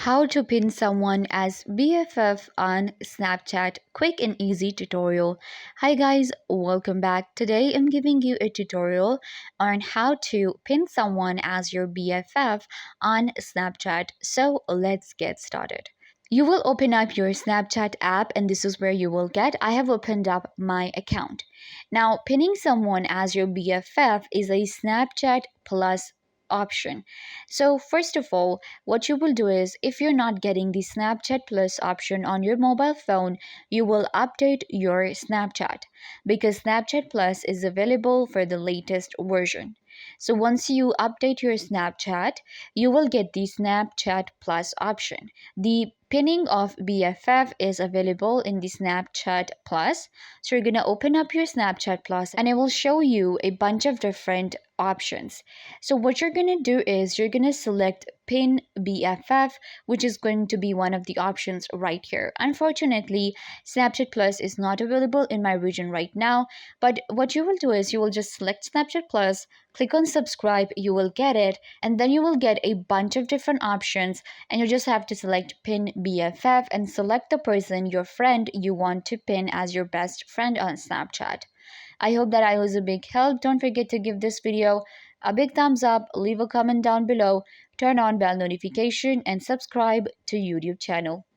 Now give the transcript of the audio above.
How to pin someone as BFF on Snapchat, quick and easy tutorial. Hi guys, welcome back. Today I'm giving you a tutorial on how to pin someone as your BFF on Snapchat. So let's get started. You will open up your Snapchat app and this is where you will get. I have opened up my account. Now, pinning someone as your BFF is a Snapchat Plus option. So, first of all, what you will do is if you're not getting the Snapchat Plus option on your mobile phone, you will update your Snapchat because Snapchat Plus is available for the latest version. So once you update your Snapchat, you will get the Snapchat Plus option. The pinning of BFF is available in the Snapchat Plus. So you're going to open up your Snapchat Plus and it will show you a bunch of different options. So what you're going to do is you're going to select pin BFF, which is going to be one of the options right here. Unfortunately, Snapchat Plus is not available in my region right now, but what you will do is you will just select Snapchat Plus, click on subscribe, you will get it, and then you will get a bunch of different options and you just have to select pin BFF and select the person, your friend you want to pin as your best friend on Snapchat. I hope that I was a big help. Don't forget to give this video a big thumbs up, leave a comment down below, turn on bell notification and subscribe to YouTube channel.